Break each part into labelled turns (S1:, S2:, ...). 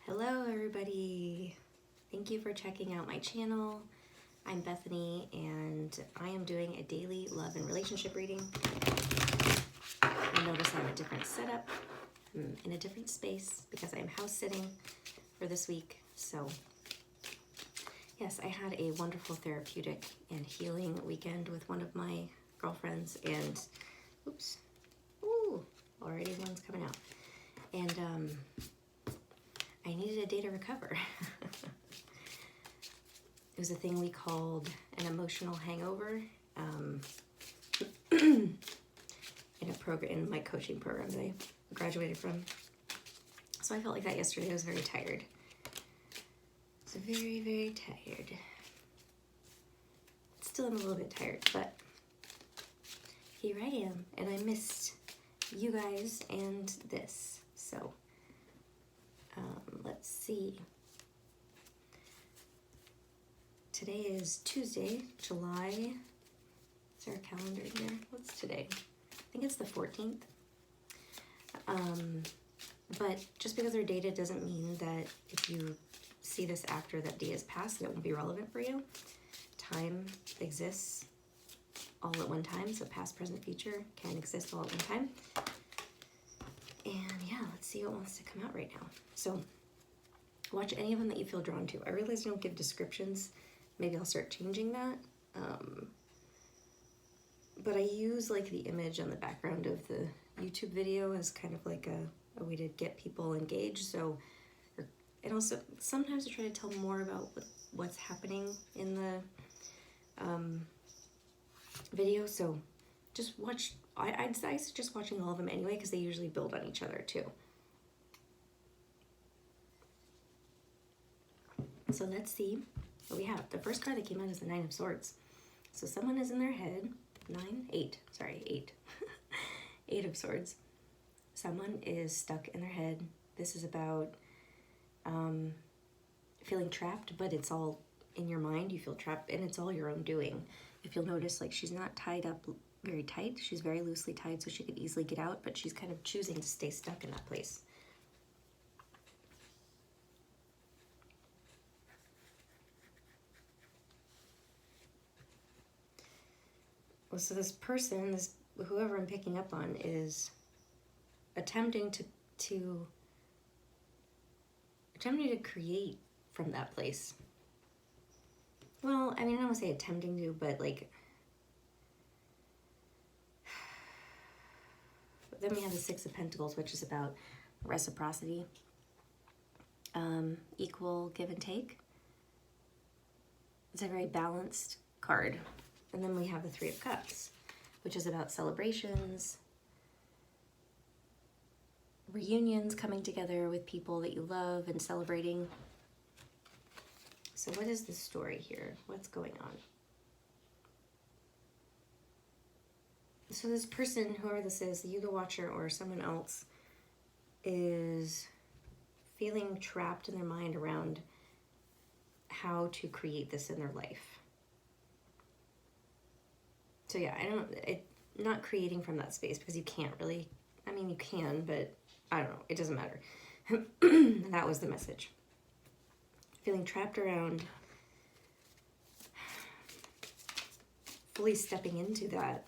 S1: Hello everybody, thank you for checking out my channel. I'm Bethany and I am doing a daily love and relationship reading. You notice I have a different setup, I'm in a different space because I'm house sitting for this week. So yes, I had a wonderful therapeutic and healing weekend with one of my girlfriends and oops, ooh, already one's coming out. And I needed a day to recover. It was a thing we called an emotional hangover in a program, in my coaching program that I graduated from. So I felt like that yesterday. I was very tired. So very, very tired. Still am a little bit tired, but here I am, and I missed you guys and this. So let's see. Today is Tuesday, July. Is there a calendar here? What's today? I think it's the 14th. But just because they're dated doesn't mean that if you see this after that day has passed, that it won't be relevant for you. Time exists all at one time, so past, present, future can exist all at one time. And yeah, let's see what wants to come out right now. So watch any of them that you feel drawn to. I realize I don't give descriptions. Maybe I'll start changing that. But I use like the image on the background of the YouTube video as kind of like a way to get people engaged. So, and also sometimes I try to tell more about what's happening in the video. So just watch. I'd suggest watching all of them anyway because they usually build on each other too. So let's see what we have. The first card that came out is the Nine of Swords. So someone is in their head. Eight. Eight of Swords. Someone is stuck in their head. This is about feeling trapped, but it's all in your mind. You feel trapped, and it's all your own doing. If you'll notice, like, she's not tied up very tight. She's very loosely tied, so she could easily get out, but she's kind of choosing to stay stuck in that place. Well, so this person, whoever I'm picking up on, is attempting to create from that place. Well, I mean, I don't want to say attempting to, but like, then we have the Six of Pentacles, which is about reciprocity, equal give and take. It's a very balanced card. And then we have the Three of Cups, which is about celebrations, reunions, coming together with people that you love and celebrating. So what is the story here? What's going on? So this person, whoever this is, you the watcher or someone else, is feeling trapped in their mind around how to create this in their life. So yeah, not creating from that space because you can't really, I mean, you can, but I don't know, it doesn't matter. That was the message. Feeling trapped around fully stepping into that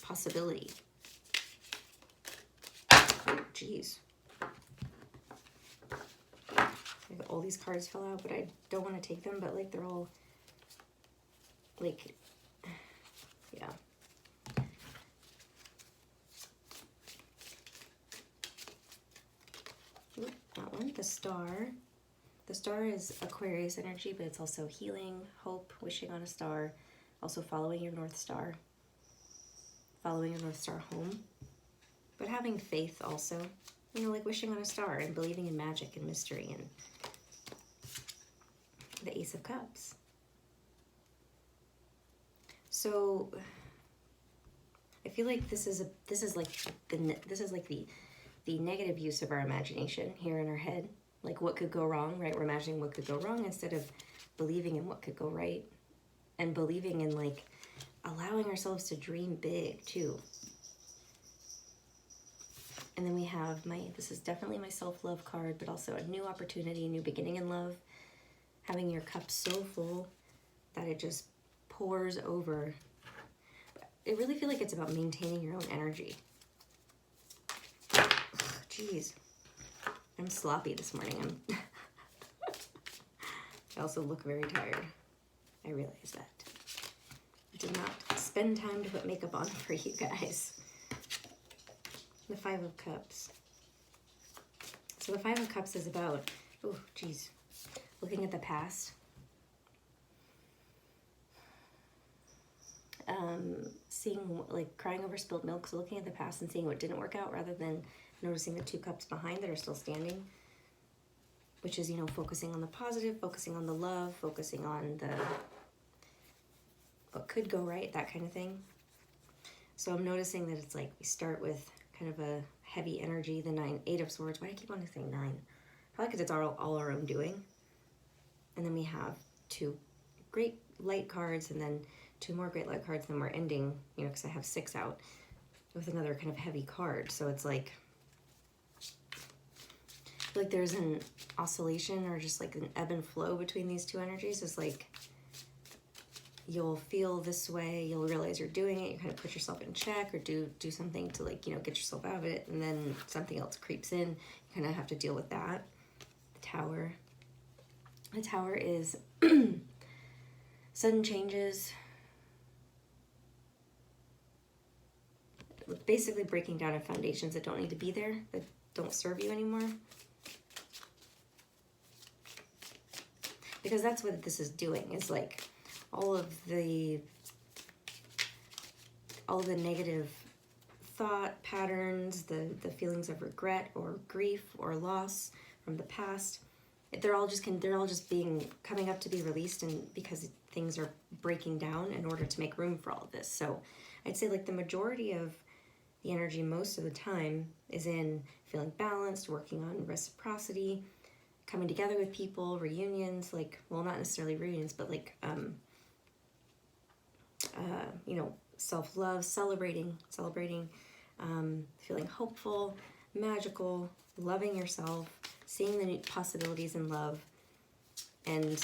S1: possibility. Oh, geez. Like all these cards fell out, but I don't want to take them, but like they're all like, yeah. Oop, that one, the Star. The Star is Aquarius energy, but it's also healing, hope, wishing on a star, also following your North Star, following your North Star home, but having faith also, you know, like wishing on a star and believing in magic and mystery, and the Ace of Cups. So I feel like this is like the negative use of our imagination here in our head. Like what could go wrong, right? We're imagining what could go wrong instead of believing in what could go right, and believing in like allowing ourselves to dream big too. And then we have this is definitely my self-love card, but also a new opportunity, a new beginning in love. Having your cup so full that it just pours over. I really feel like it's about maintaining your own energy. Jeez. I'm sloppy this morning. I also look very tired. I realize that. I did not spend time to put makeup on for you guys. The Five of Cups. So the Five of Cups is about, oh, geez, looking at the past. Seeing, like, crying over spilled milk, so looking at the past and seeing what didn't work out rather than noticing the two cups behind that are still standing, which is, you know, focusing on the positive, focusing on the love, focusing on the what could go right, that kind of thing. So I'm noticing that it's like we start with kind of a heavy energy, the Eight of Swords. Why do I keep wanting to say 9? Probably because it's all our own doing. And then we have 2 great light cards, and then 2 more great light cards, and then we're ending, you know, because I have 6 out, with another kind of heavy card. So it's like there's an oscillation, or just like an ebb and flow between these 2 energies. It's like you'll feel this way, you'll realize you're doing it, you kind of put yourself in check, or do something to, like, you know, get yourself out of it, and then something else creeps in. You kind of have to deal with that. The Tower. The Tower is sudden changes, basically breaking down of foundations that don't need to be there, that don't serve you anymore. Because that's what this is doing, is like all the negative thought patterns, the feelings of regret or grief or loss from the past. They're all just coming up to be released, and because things are breaking down in order to make room for all of this. So I'd say, like, the majority of the energy most of the time is in feeling balanced, working on reciprocity, coming together with people, reunions, like, well, not necessarily reunions, but like, you know, self-love, celebrating, feeling hopeful, magical, loving yourself, seeing the new possibilities in love. And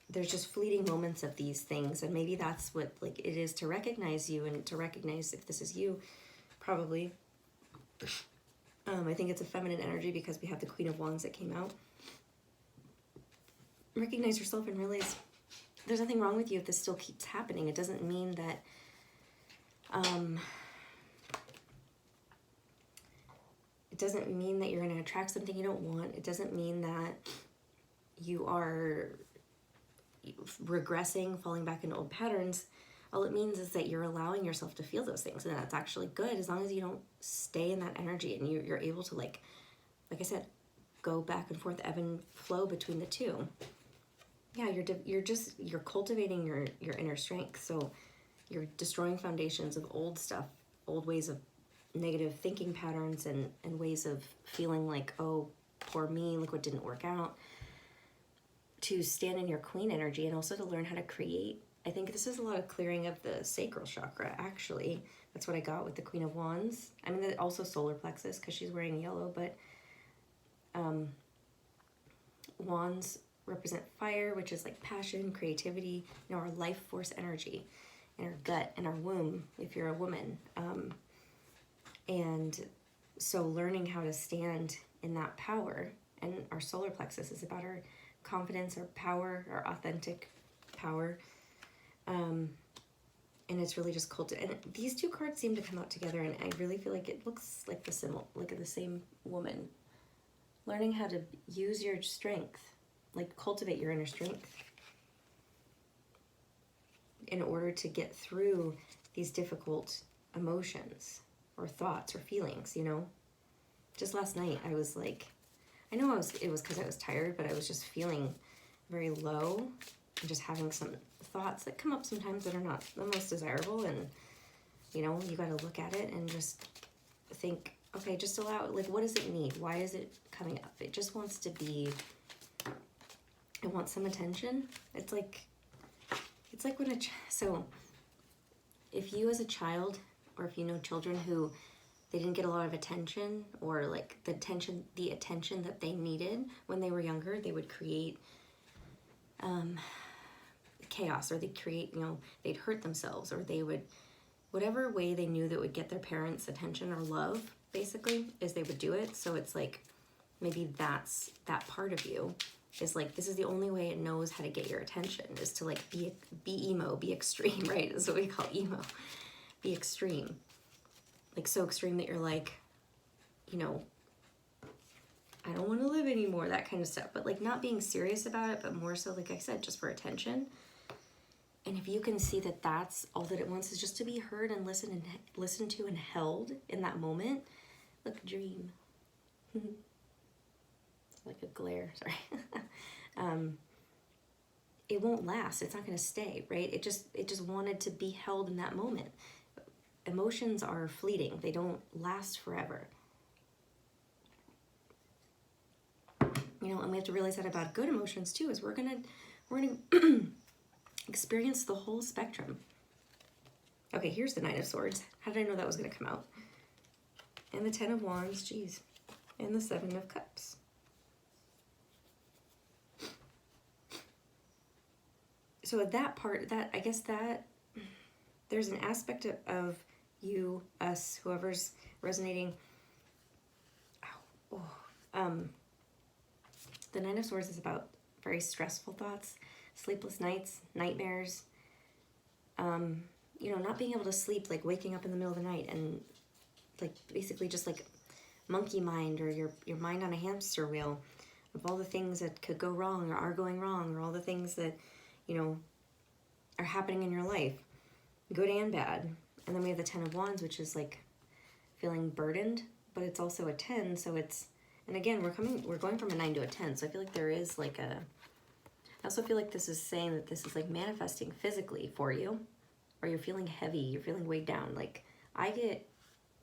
S1: there's just fleeting moments of these things, and maybe that's what, like, it is to recognize you, and to recognize if this is you, probably. I think it's a feminine energy because we have the Queen of Wands that came out. Recognize yourself and realize there's nothing wrong with you if this still keeps happening. It doesn't mean that you're going to attract something you don't want. It doesn't mean that you are regressing, falling back into old patterns. All it means is that you're allowing yourself to feel those things, and that's actually good, as long as you don't stay in that energy, and you're able to, like I said, go back and forth, ebb and flow between the two. Yeah, you're cultivating your inner strength. So you're destroying foundations of old stuff, old ways of negative thinking patterns, and ways of feeling like, oh, poor me, look what didn't work out, to stand in your queen energy, and also to learn how to create. I think this is a lot of clearing of the sacral chakra, actually. That's what I got with the Queen of Wands. I mean, also solar plexus, because she's wearing yellow, but wands represent fire, which is like passion, creativity, you know, our life force energy, and our gut, and our womb, if you're a woman. And so learning how to stand in that power, and our solar plexus is about our confidence, our power, our authentic power. And it's really just and these 2 cards seem to come out together, and I really feel like it looks like the symbol, like the same woman. Learning how to use your strength, like cultivate your inner strength in order to get through these difficult emotions or thoughts or feelings, you know? Just last night, I was like, I know it was because I was tired, but I was just feeling very low, and just having some thoughts that come up sometimes that are not the most desirable. And, you know, you got to look at it and just think, okay, just allow it. Like, what does it need? Why is it coming up? It just wants to be, it wants some attention. It's like when so if you as a child, or if you know children who they didn't get a lot of attention, or like the attention that they needed when they were younger, they would create chaos, or they'd create, they'd hurt themselves, or they would, whatever way they knew that would get their parents' attention or love, basically, is they would do it. So it's like, maybe that's that part of you is like, this is the only way it knows how to get your attention, is to like be emo, be extreme, right? That's what we call emo. Be extreme. Like so extreme that you're like, I don't want to live anymore, that kind of stuff. But like not being serious about it, but more so, like I said, just for attention. And if you can see that that's all that it wants, is just to be heard and listened to and held in that moment, like a dream. Like a glare, sorry. It won't last. It's not going to stay, right? It just wanted to be held in that moment. Emotions are fleeting. They don't last forever. And we have to realize that about good emotions too, is we're gonna experience the whole spectrum. Okay, here's the Knight of Swords. How did I know that was gonna come out? And the Ten of Wands, geez. And the Seven of Cups. So at that part, I guess that there's an aspect of you, us, whoever's resonating. The Nine of Swords is about very stressful thoughts, sleepless nights, nightmares, not being able to sleep, like waking up in the middle of the night and like basically just like monkey mind, or your mind on a hamster wheel of all the things that could go wrong or are going wrong, or all the things that, are happening in your life, good and bad. And then we have the Ten of Wands, which is like feeling burdened, but it's also a 10, so it's, and again, we're going from a 9 to a 10, so I feel like there is like I also feel like this is saying that this is like manifesting physically for you, or you're feeling heavy, you're feeling weighed down. Like I get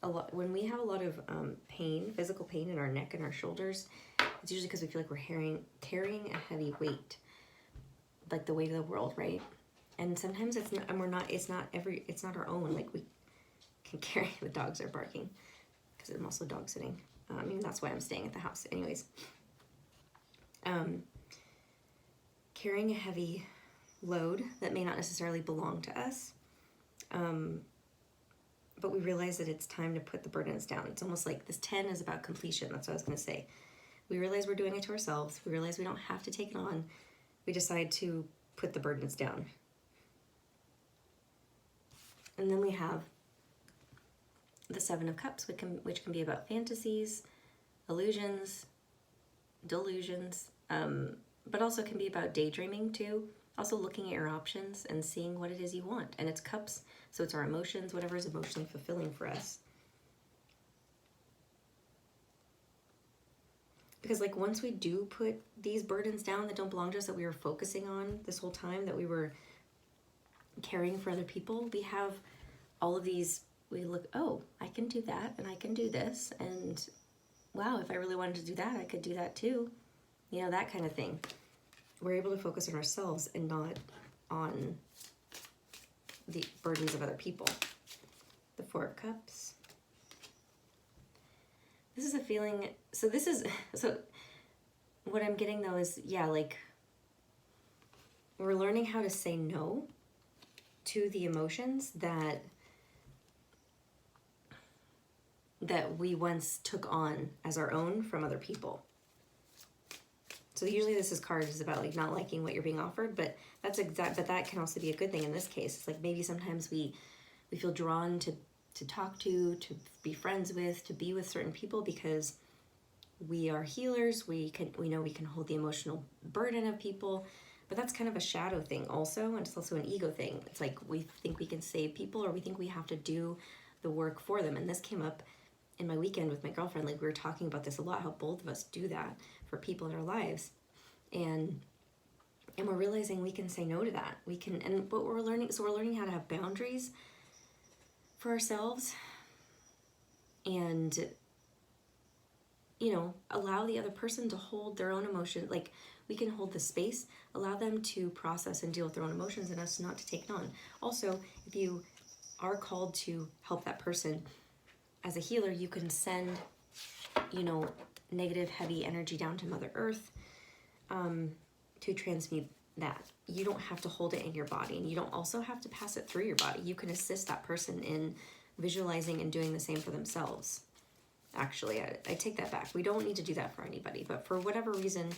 S1: a lot, when we have a lot of pain, physical pain in our neck and our shoulders, it's usually because we feel like we're carrying a heavy weight, like the weight of the world, right? And sometimes it's not, and it's not our own. Like we can carry, the dogs are barking because I'm also dog sitting. That's why I'm staying at the house. Anyways, carrying a heavy load that may not necessarily belong to us, but we realize that it's time to put the burdens down. It's almost like this 10 is about completion. That's what I was going to say. We realize we're doing it to ourselves. We realize we don't have to take it on. We decide to put the burdens down. And then we have the Seven of Cups, which can be about fantasies, illusions, delusions, but also can be about daydreaming too. Also looking at your options and seeing what it is you want. And it's cups, so it's our emotions, whatever is emotionally fulfilling for us. Because like once we do put these burdens down that don't belong to us, that we were focusing on this whole time, that we were caring for other people, we have all of these, we look, oh, I can do that, and I can do this, and wow, if I really wanted to do that, I could do that too. That kind of thing. We're able to focus on ourselves and not on the burdens of other people. The Four of Cups. This is a feeling, so what I'm getting though is, yeah, like we're learning how to say no to the emotions that we once took on as our own from other people. So usually this card is about like not liking what you're being offered, but but that can also be a good thing in this case. It's like maybe sometimes we feel drawn to talk to be friends with, to be with certain people because we are healers. We know we can hold the emotional burden of people, but that's kind of a shadow thing also, and it's also an ego thing. It's like we think we can save people, or we think we have to do the work for them. And this came up in my weekend with my girlfriend. Like we were talking about this a lot, how both of us do that for people in our lives, and we're realizing we can say no to that. We can, and what we're learning, so we're learning how to have boundaries for ourselves, and allow the other person to hold their own emotion. Like we can hold the space, allow them to process and deal with their own emotions, and us not to take it on. Also, if you are called to help that person, as a healer, you can send, you know, negative, heavy energy down to Mother Earth to transmute that. You don't have to hold it in your body, and you don't also have to pass it through your body. You can assist that person in visualizing and doing the same for themselves. Actually, I take that back. We don't need to do that for anybody, but for whatever reason,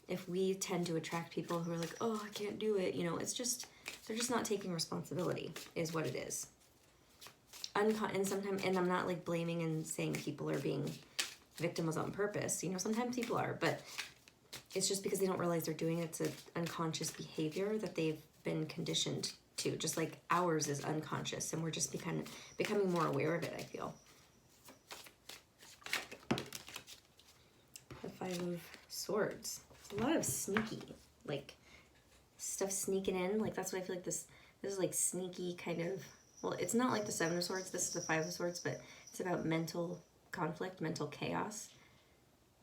S1: if we tend to attract people who are like, oh, I can't do it, you know, it's just, they're just not taking responsibility, is what it is. And sometimes, and I'm not like blaming and saying people are being victims on purpose. You know, sometimes people are, but it's just because they don't realize they're doing it. It's an unconscious behavior that they've been conditioned to, just like ours is unconscious, and we're just becoming more aware of it, I feel. The Five of Swords. There's a lot of sneaky, like, stuff sneaking in. Like, that's what I feel like this is like sneaky kind of, well, it's not like the Seven of Swords, this is the Five of Swords, but it's about mental conflict, mental chaos.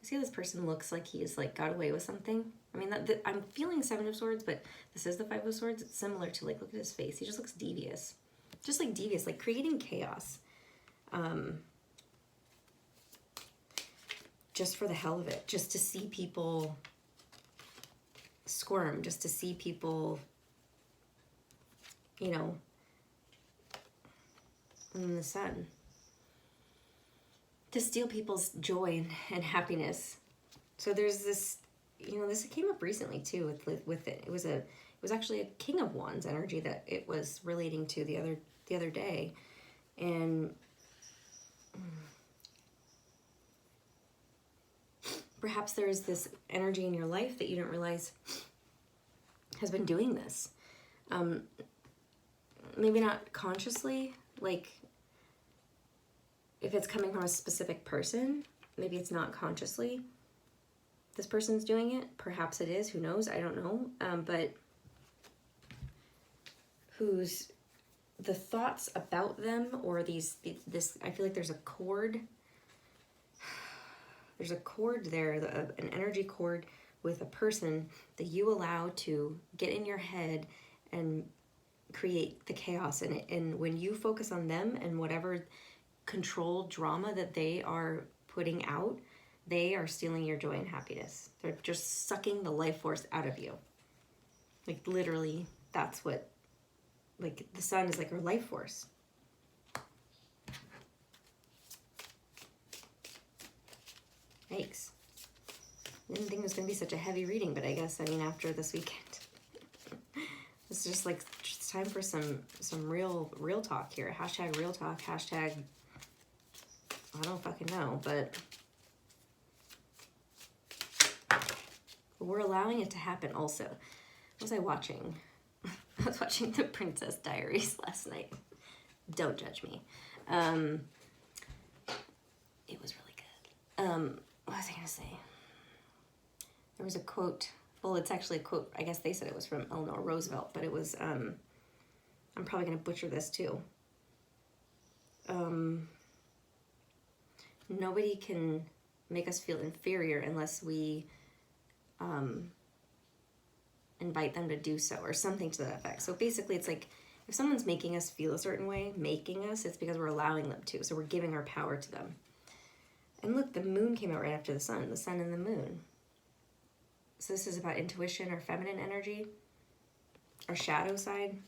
S1: See how this person looks like he's like got away with something? I mean, I'm feeling Seven of Swords, but this is the Five of Swords. It's similar to, like, look at his face. He just looks devious. Just like devious, like creating chaos. Just for the hell of it. Just to see people squirm. Just to see people, you know, in the sun. To steal people's joy and happiness. So there's this, you know, this came up recently too with it. It was actually a King of Wands energy that it was relating to the other day, and perhaps there is this energy in your life that you don't realize has been doing this. Maybe not consciously, like, if it's coming from a specific person, maybe it's not consciously this person's doing it. Perhaps it is, who knows, I don't know. But who's the thoughts about them, or this, I feel like there's a cord. There's a cord there, an energy cord with a person that you allow to get in your head and create the chaos in it. And when you focus on them and whatever controlled drama that they are putting out, they are stealing your joy and happiness. They're just sucking the life force out of you. Like, literally, that's what, like, the sun is like our life force. Yikes. Didn't think it was going to be such a heavy reading, but I guess, I mean, after this weekend, it's just like, it's time for some real talk here. Hashtag real talk, hashtag, I don't fucking know, but we're allowing it to happen also. What was I watching? I was watching The Princess Diaries last night. Don't judge me. It was really good. What was I going to say? There was a quote. Well, it's actually a quote. I guess they said it was from Eleanor Roosevelt, but it was, I'm probably going to butcher this too. Nobody can make us feel inferior unless we invite them to do so, or something to that effect. So basically, it's like, if someone's making us feel a certain way, it's because we're allowing them to. So we're giving our power to them. And look, the moon came out right after the sun and the moon. So this is about intuition or feminine energy, our shadow side.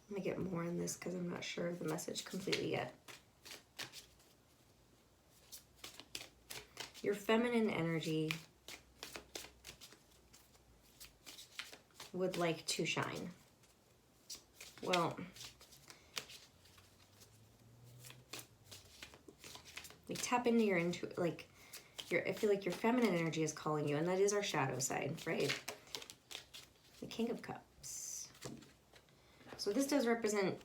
S1: Let me get more on this because I'm not sure of the message completely yet. Your feminine energy would like to shine. Well, like, tap into your I feel like your feminine energy is calling you, and that is our shadow side, right? The King of Cups. So this does represent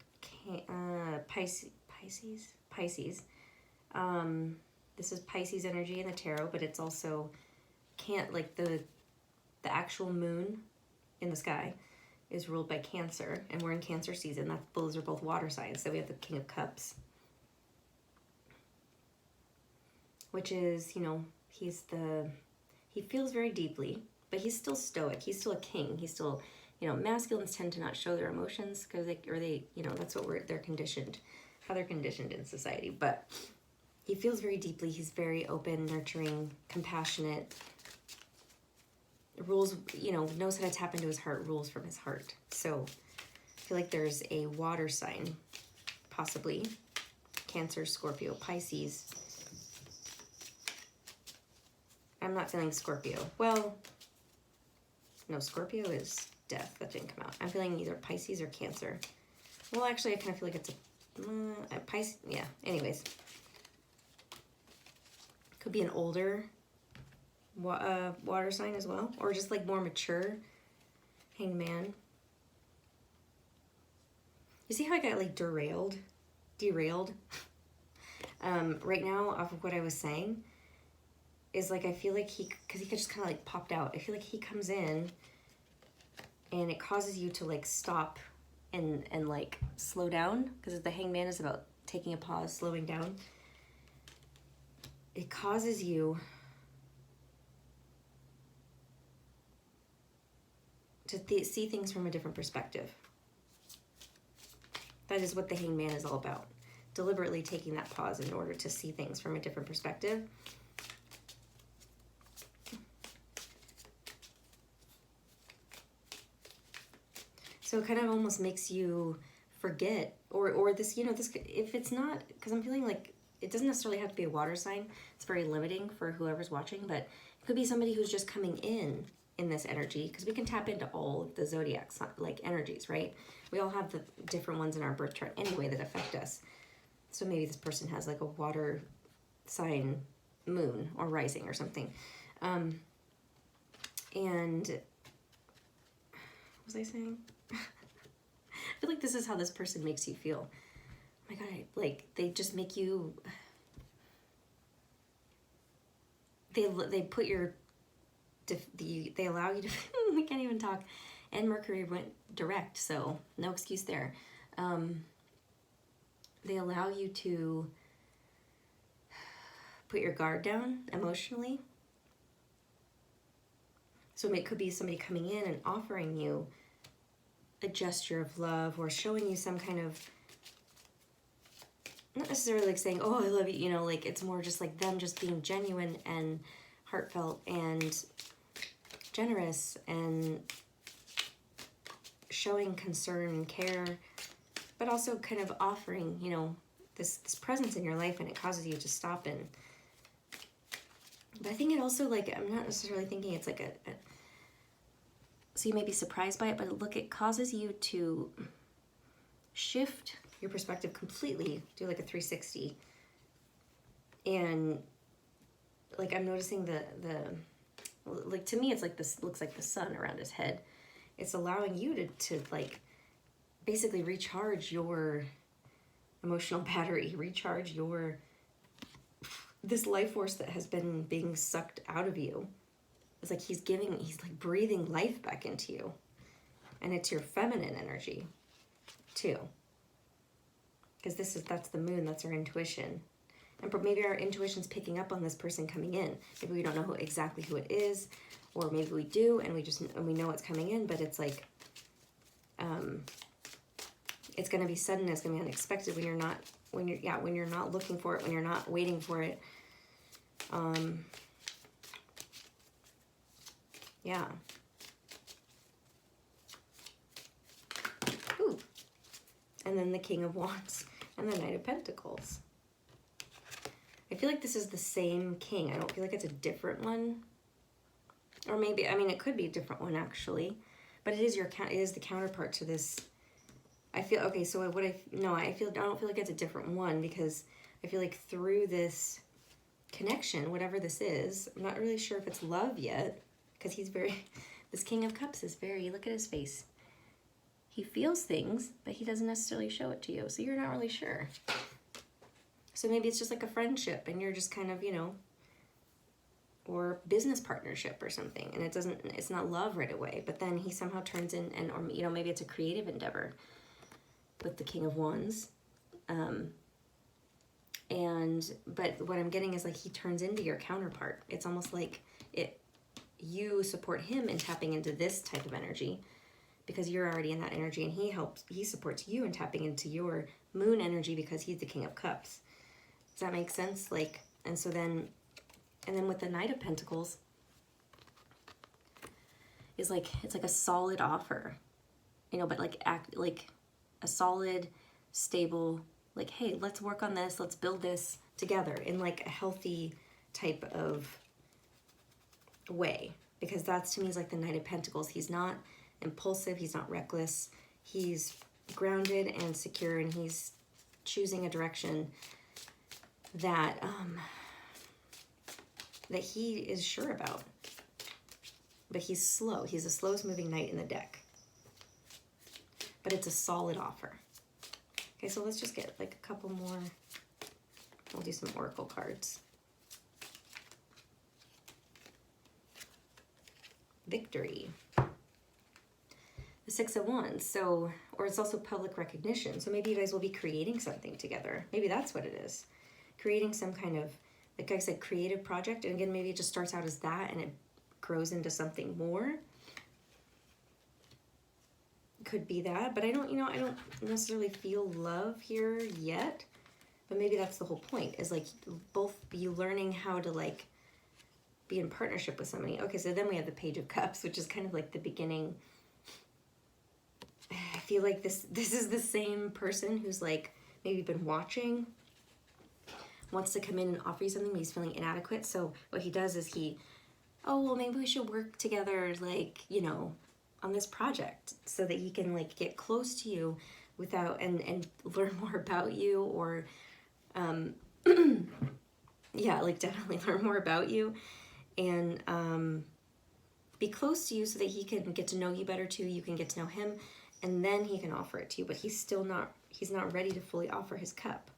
S1: Pisces. This is Pisces energy in the tarot, but it's also the actual moon in the sky is ruled by Cancer, and we're in Cancer season. Those are both water signs. So we have the King of Cups, which is, you know, he feels very deeply, but he's still stoic. He's still a king. He's still you know, masculines tend to not show their emotions because they, you know, that's what they're conditioned, how they're conditioned in society. But he feels very deeply. He's very open, nurturing, compassionate. Rules, you know, knows how to tap into his heart, rules from his heart. So I feel like there's a water sign, possibly Cancer, Scorpio, Pisces. I'm not feeling Scorpio. Well, no, Scorpio is death. That didn't come out. I'm feeling either Pisces or Cancer. Well, actually, I kind of feel like it's a Pisces. Yeah, anyways. Could be an older water sign as well, or just like more mature. Hanged Man. You see how I got like derailed right now off of what I was saying is like I feel like because he just kind of like popped out. I feel like he comes in and it causes you to like stop and like slow down, because the Hanged Man is about taking a pause, slowing down. It causes you to see things from a different perspective. That is what the Hanged Man is all about. Deliberately taking that pause in order to see things from a different perspective. So it kind of almost makes you forget, or this, you know, this, if it's not, because I'm feeling like it doesn't necessarily have to be a water sign. It's very limiting for whoever's watching, but it could be somebody who's just coming in this energy, because we can tap into all of the zodiac like energies, right? We all have the different ones in our birth chart anyway that affect us. So maybe this person has like a water sign moon or rising or something. And what was I saying? I feel like this is how this person makes you feel. Oh my God, like they just make you, they put your, they allow you to, I can't even talk. And Mercury went direct, so no excuse there. They allow you to put your guard down emotionally. So it could be somebody coming in and offering you a gesture of love, or showing you some kind of, not necessarily like saying, oh, I love you, you know, like it's more just like them just being genuine and heartfelt and generous and showing concern and care, but also kind of offering, you know, this presence in your life, and it causes you to stop and, but I think it also, like, I'm not necessarily thinking it's like so you may be surprised by it, but look, it causes you to shift your perspective completely, do like a 360. And like, I'm noticing like, to me, it's like this looks like the sun around his head. It's allowing you to like basically recharge your emotional battery, recharge this life force that has been being sucked out of you. It's like he's like breathing life back into you. And it's your feminine energy too. Because that's the moon, that's our intuition. And maybe our intuition's picking up on this person coming in. Maybe we don't know exactly who it is, or maybe we do, and we know it's coming in, but it's like, it's going to be sudden, it's going to be unexpected when you're not looking for it, when you're not waiting for it. Yeah. Ooh. And then the King of Wands and the Knight of Pentacles. I feel like this is the same king. I don't feel like it's a different one. Or maybe, I mean, it could be a different one actually, but it is the counterpart to this. I feel, okay, so I don't feel like it's a different one, because I feel like through this connection, whatever this is, I'm not really sure if it's love yet, because this King of Cups is look at his face. He feels things, but he doesn't necessarily show it to you, so you're not really sure. So maybe it's just like a friendship, and you're just kind of, you know, or business partnership or something, and it's not love right away, but then he somehow turns in, or you know, maybe it's a creative endeavor with the King of Wands. But what I'm getting is like he turns into your counterpart. It's almost like you support him in tapping into this type of energy, because you're already in that energy, and he supports you in tapping into your moon energy because he's the King of Cups. Does that make sense? Like, and so then, and then with the Knight of Pentacles is like, it's like a solid offer, you know, but like act like a solid, stable, like, hey, let's work on this, let's build this together in like a healthy type of way. Because that's, to me, is like the Knight of Pentacles. He's not impulsive, he's not reckless, he's grounded and secure, and he's choosing a direction that that he is sure about. But he's slow. He's the slowest moving knight in the deck. But it's a solid offer. Okay, so let's just get like a couple more. We'll do some oracle cards. Victory. The Six of Wands. So, or it's also public recognition. So maybe you guys will be creating something together. Maybe that's what it is. Creating some kind of, like I said, creative project. And again, maybe it just starts out as that and it grows into something more. Could be that, but I don't, you know, I don't necessarily feel love here yet. But maybe that's the whole point, is like both you learning how to like be in partnership with somebody. Okay, so then we have the Page of Cups, which is kind of like the beginning. I feel like this is the same person who's like maybe been watching, wants to come in and offer you something, but he's feeling inadequate. So what he does is he, oh, well, maybe we should work together, like, you know, on this project so that he can like get close to you without, and learn more about you, or yeah, like definitely learn more about you, and be close to you so that he can get to know you better too. You can get to know him, and then he can offer it to you. But he's still not, he's not ready to fully offer his cup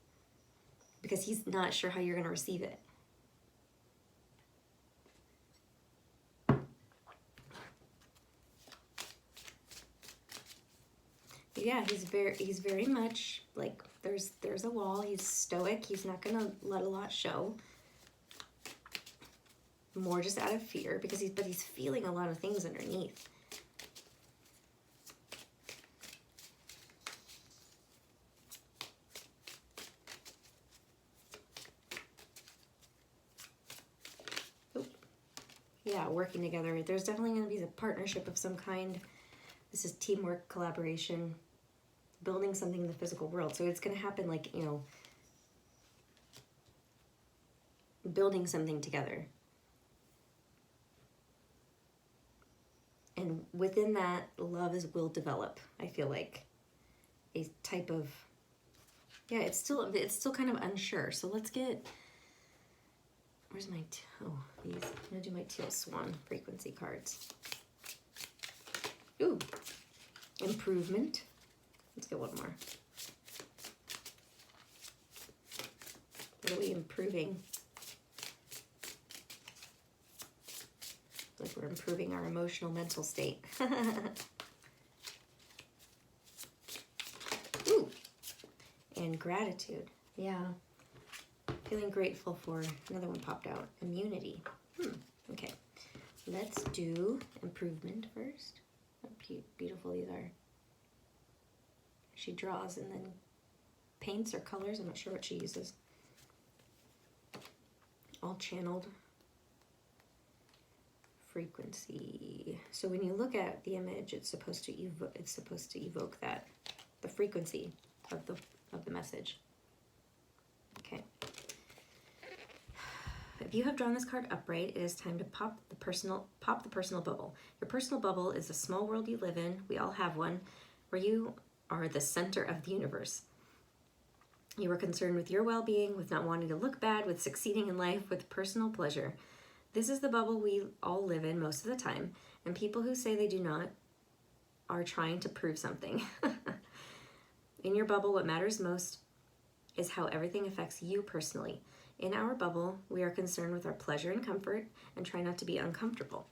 S1: because he's not sure how you're going to receive it. But yeah, he's very much like, there's a wall. He's stoic. He's not going to let a lot show. More just out of fear, because he's feeling a lot of things underneath. Oh. Yeah, working together. There's definitely going to be a partnership of some kind. This is teamwork, collaboration, building something in the physical world. So it's going to happen like, you know, building something together. And within that, love will develop. I feel like a type of, yeah, it's still kind of unsure. So let's get, where's my, oh, these, I'm gonna do my Teal Swan frequency cards. Ooh, improvement. Let's get one more. What are we improving? Like we're improving our emotional mental state. Ooh. And gratitude. Yeah. Feeling grateful for, another one popped out. Immunity. Okay. Let's do improvement first. How beautiful these are. She draws and then paints or colors. I'm not sure what she uses. All channeled. Frequency. So when you look at the image, it's supposed to evoke that, the frequency of the message. Okay. If you have drawn this card upright, it is time to pop the personal bubble. Your personal bubble is a small world you live in. We all have one, where you are the center of the universe. You are concerned with your well-being, with not wanting to look bad, with succeeding in life, with personal pleasure. This is the bubble we all live in most of the time, and people who say they do not are trying to prove something. In your bubble, what matters most is how everything affects you personally. In our bubble, we are concerned with our pleasure and comfort and try not to be uncomfortable.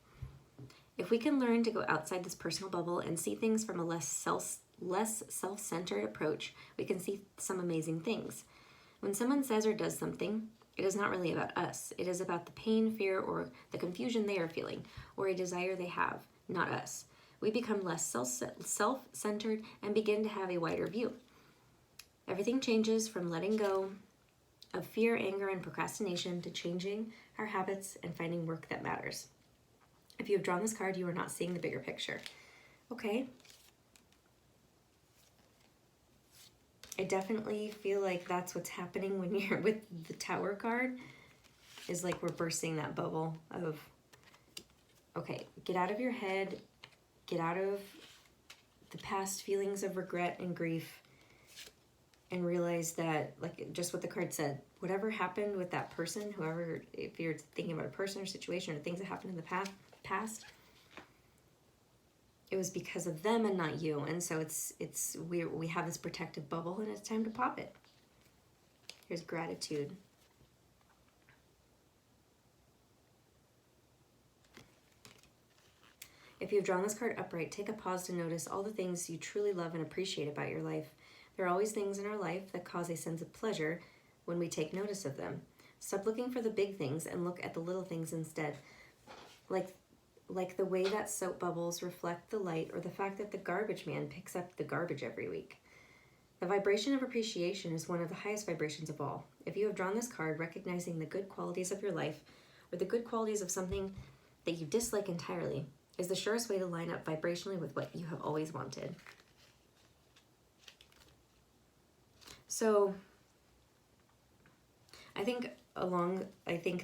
S1: If we can learn to go outside this personal bubble and see things from a less self-centered approach, we can see some amazing things. When someone says or does something, it is not really about us. It is about the pain, fear, or the confusion they are feeling, or a desire they have, not us. We become less self-centered and begin to have a wider view. Everything changes from letting go of fear, anger, and procrastination to changing our habits and finding work that matters. If you have drawn this card, you are not seeing the bigger picture. Okay. I definitely feel like that's what's happening when you're with the Tower card, is like we're bursting that bubble of, okay, get out of your head, get out of the past feelings of regret and grief, and realize that, like just what the card said, whatever happened with that person, whoever, if you're thinking about a person or situation or things that happened in the past, it was because of them and not you. And so we have this protective bubble, and it's time to pop it. Here's gratitude. If you've drawn this card upright, take a pause to notice all the things you truly love and appreciate about your life. There are always things in our life that cause a sense of pleasure when we take notice of them. Stop looking for the big things and look at the little things instead. Like the way that soap bubbles reflect the light, or the fact that the garbage man picks up the garbage every week. The vibration of appreciation is one of the highest vibrations of all. If you have drawn this card, recognizing the good qualities of your life or the good qualities of something that you dislike entirely is the surest way to line up vibrationally with what you have always wanted. So I think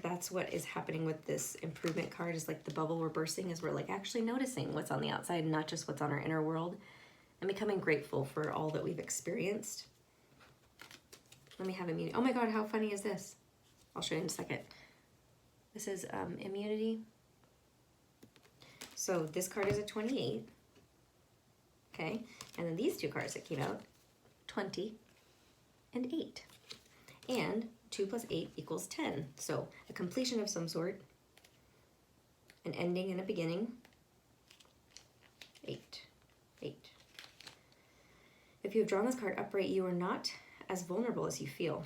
S1: that's what is happening with this improvement card, is like the bubble we're bursting, is we're like actually noticing what's on the outside and not just what's on our inner world, and becoming grateful for all that we've experienced. Let me have immunity. Oh my God, how funny is this? I'll show you in a second. This is immunity. So this card is a 28. Okay, and then these two cards that came out, 20 and 8. And 2 plus 8 equals 10. So a completion of some sort, an ending and a beginning. 8. If you have drawn this card upright, you are not as vulnerable as you feel.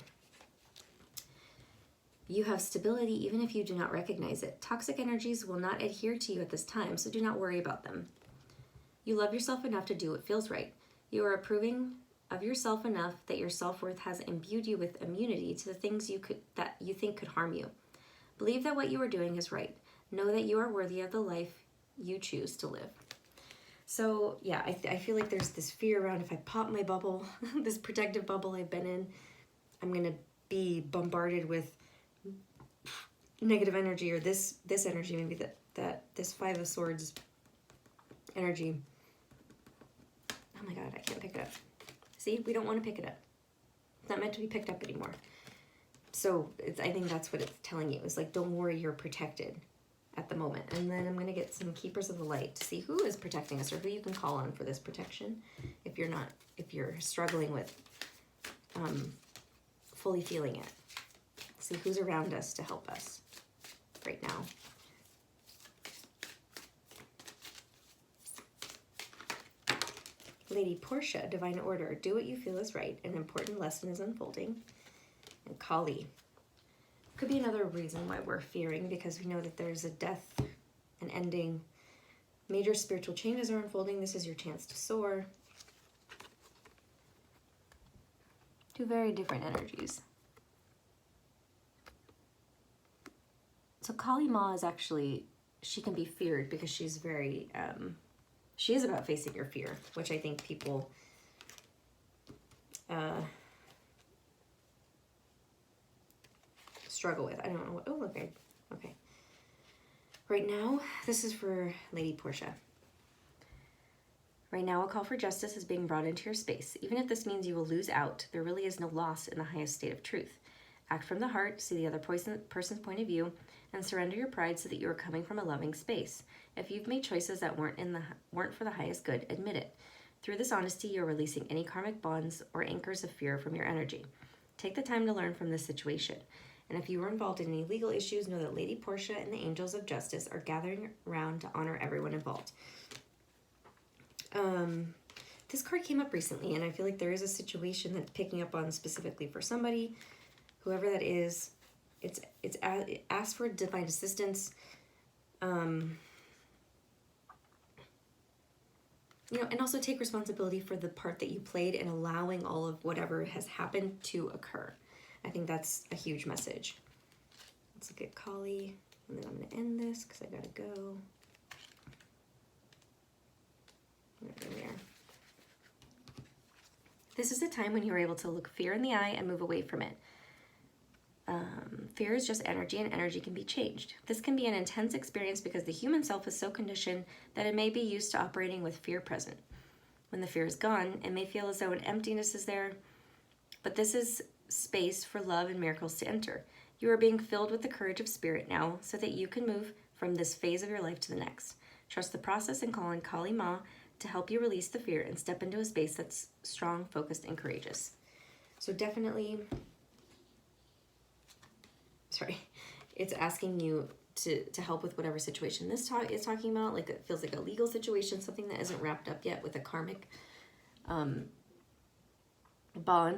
S1: You have stability even if you do not recognize it. Toxic energies will not adhere to you at this time, so do not worry about them. You love yourself enough to do what feels right. You are approving of yourself enough that your self-worth has imbued you with immunity to the things that you think could harm you. Believe that what you are doing is right. Know that you are worthy of the life you choose to live. So yeah, I feel like there's this fear around, if I pop my bubble, this protective bubble I've been in, I'm gonna be bombarded with negative energy, or this energy, maybe that this 5 of Swords energy. Oh my God, I can't pick it up. See, we don't want to pick it up. It's not meant to be picked up anymore. So I think that's what it's telling you. It's like, don't worry, you're protected at the moment. And then I'm going to get some Keepers of the Light to see who is protecting us, or who you can call on for this protection if you're struggling with fully feeling it. See who's around us to help us right now. Lady Portia, Divine Order, do what you feel is right. An important lesson is unfolding. And Kali. Could be another reason why we're fearing, because we know that there's a death, an ending. Major spiritual changes are unfolding. This is your chance to soar. Two very different energies. So Kali Ma is actually, she can be feared because she's very, she is about facing your fear, which I think people struggle with. I don't know what, oh, okay. Right now, this is for Lady Portia. Right now, a call for justice is being brought into your space. Even if this means you will lose out, there really is no loss in the highest state of truth. Act from the heart, see the other person's point of view, and surrender your pride so that you are coming from a loving space. If you've made choices that weren't for the highest good, admit it. Through this honesty, you're releasing any karmic bonds or anchors of fear from your energy. Take the time to learn from this situation. And if you were involved in any legal issues, know that Lady Portia and the angels of justice are gathering around to honor everyone involved. This card came up recently, and I feel like there is a situation that's picking up on specifically for somebody, whoever that is. It's asked for divine assistance. you know, and also take responsibility for the part that you played in allowing all of whatever has happened to occur. I think that's a huge message. Let's look at Kali, and then I'm going to end this because I gotta go. There. This is a time when you are able to look fear in the eye and move away from it. Fear is just energy, and energy can be changed. This can be an intense experience because the human self is so conditioned that it may be used to operating with fear present. When the fear is gone, it may feel as though an emptiness is there, but this is space for love and miracles to enter. You are being filled with the courage of spirit now so that you can move from this phase of your life to the next. Trust the process and call on Kali Ma to help you release the fear and step into a space that's strong, focused, and courageous. So definitely, it's asking you to help with whatever situation this is talking about. Like, it feels like a legal situation, something that isn't wrapped up yet with a karmic bond,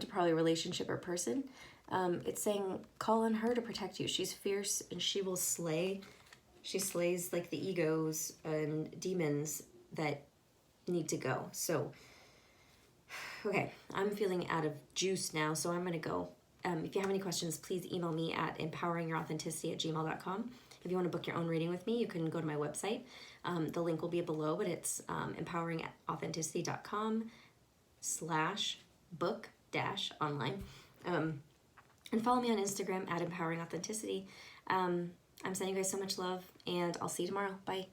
S1: probably a relationship or person. It's saying call on her to protect you. She's fierce and she will slay. She slays like the egos and demons that need to go. So, okay, I'm feeling out of juice now, so I'm going to go. If you have any questions, please email me at empoweringyourouthenticity@gmail.com. If you want to book your own reading with me, you can go to my website. The link will be below, but it's empoweringauthenticity.com/book-online. And follow me on Instagram at empoweringauthenticity. I'm sending you guys so much love, and I'll see you tomorrow. Bye.